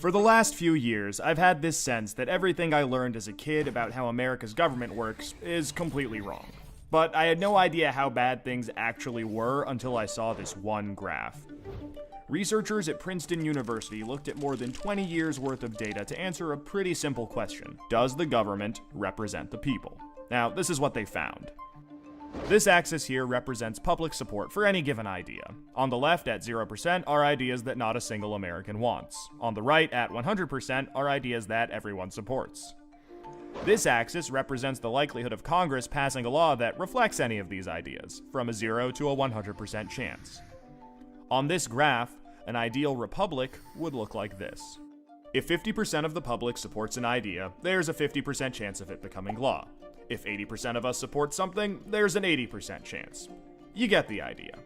For the last few years, I've had this sense that everything I learned as a kid about how America's government works is completely wrong. But I had no idea how bad things actually were until I saw this one graph. Researchers at Princeton University looked at more than 20 years worth of data to answer a pretty simple question. Does the government represent the people? Now, this is what they found. This axis here represents public support for any given idea. On the left, at 0%, are ideas that not a single American wants. On the right, at 100%, are ideas that everyone supports. This axis represents the likelihood of Congress passing a law that reflects any of these ideas, from a 0 to a 100% chance. On this graph, an ideal republic would look like this. If 50% of the public supports an idea, there's a 50% chance of it becoming law. If 80% of us support something, there's an 80% chance. You get the idea.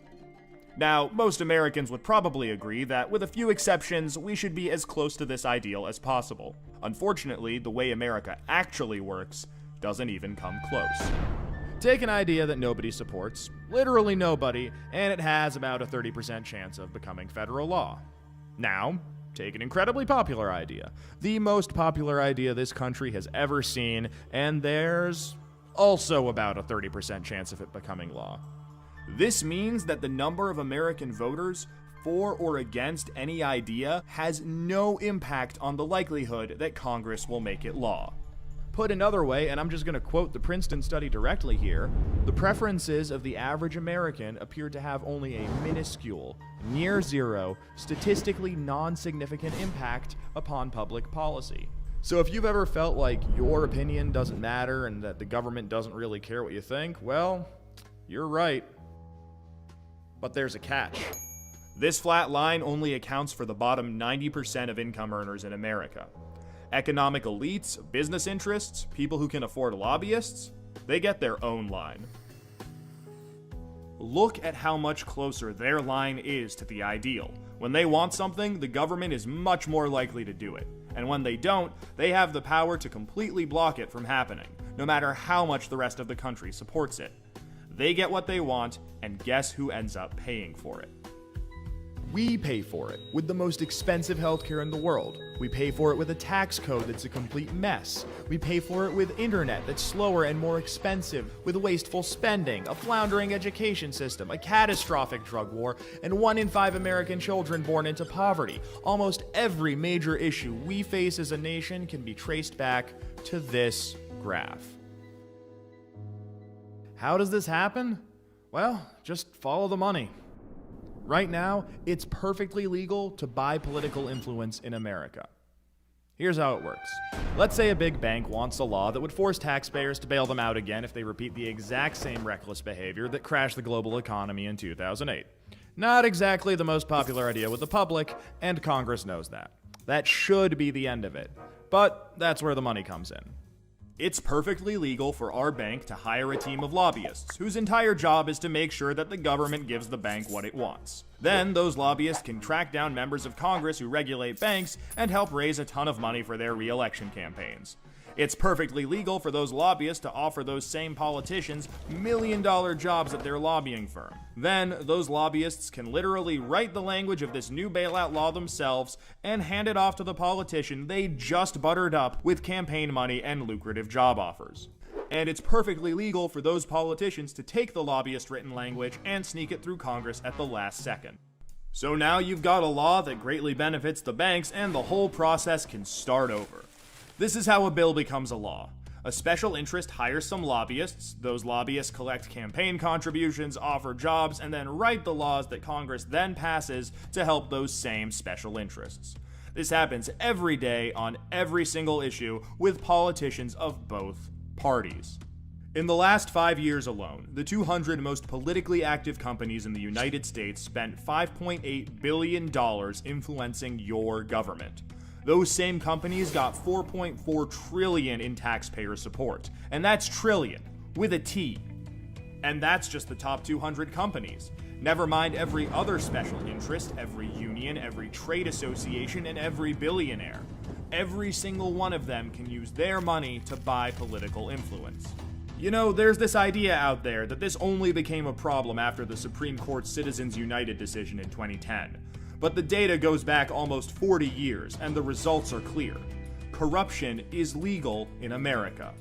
Now, most Americans would probably agree that, with a few exceptions, we should be as close to this ideal as possible. Unfortunately, the way America actually works doesn't even come close. Take an idea that nobody supports, literally nobody, and it has about a 30% chance of becoming federal law. Now, take an incredibly popular idea, the most popular idea this country has ever seen, and there's also about a 30% chance of it becoming law. This means that the number of American voters for or against any idea has no impact on the likelihood that Congress will make it law. Put another way, and I'm just going to quote the Princeton study directly here, the preferences of the average American appear to have only a minuscule, near zero, statistically non-significant impact upon public policy. So if you've ever felt like your opinion doesn't matter and that the government doesn't really care what you think, well, you're right. But there's a catch. This flat line only accounts for the bottom 90% of income earners in America. Economic elites, business interests, people who can afford lobbyists, they get their own line. Look at how much closer their line is to the ideal. When they want something, the government is much more likely to do it. And when they don't, they have the power to completely block it from happening, no matter how much the rest of the country supports it. They get what they want, and guess who ends up paying for it? We pay for it with the most expensive healthcare in the world. We pay for it with a tax code that's a complete mess. We pay for it with internet that's slower and more expensive, with wasteful spending, a floundering education system, a catastrophic drug war, and 1 in 5 American children born into poverty. Almost every major issue we face as a nation can be traced back to this graph. How does this happen? Well, just follow the money. Right now, it's perfectly legal to buy political influence in America. Here's how it works. Let's say a big bank wants a law that would force taxpayers to bail them out again if they repeat the exact same reckless behavior that crashed the global economy in 2008. Not exactly the most popular idea with the public, and Congress knows that. That should be the end of it. But that's where the money comes in. It's perfectly legal for our bank to hire a team of lobbyists whose entire job is to make sure that the government gives the bank what it wants. Then those lobbyists can track down members of Congress who regulate banks and help raise a ton of money for their re-election campaigns. It's perfectly legal for those lobbyists to offer those same politicians million-dollar jobs at their lobbying firm. Then, those lobbyists can literally write the language of this new bailout law themselves and hand it off to the politician they just buttered up with campaign money and lucrative job offers. And it's perfectly legal for those politicians to take the lobbyist-written language and sneak it through Congress at the last second. So now you've got a law that greatly benefits the banks, and the whole process can start over. This is how a bill becomes a law. A special interest hires some lobbyists, those lobbyists collect campaign contributions, offer jobs, and then write the laws that Congress then passes to help those same special interests. This happens every day on every single issue with politicians of both parties. In the last 5 years alone, the 200 most politically active companies in the United States spent $5.8 billion influencing your government. Those same companies got $4.4 trillion in taxpayer support. And that's trillion, with a T. And that's just the top 200 companies. Never mind every other special interest, every union, every trade association, and every billionaire. Every single one of them can use their money to buy political influence. You know, there's this idea out there that this only became a problem after the Supreme Court's Citizens United decision in 2010. But the data goes back almost 40 years, and the results are clear. Corruption is legal in America.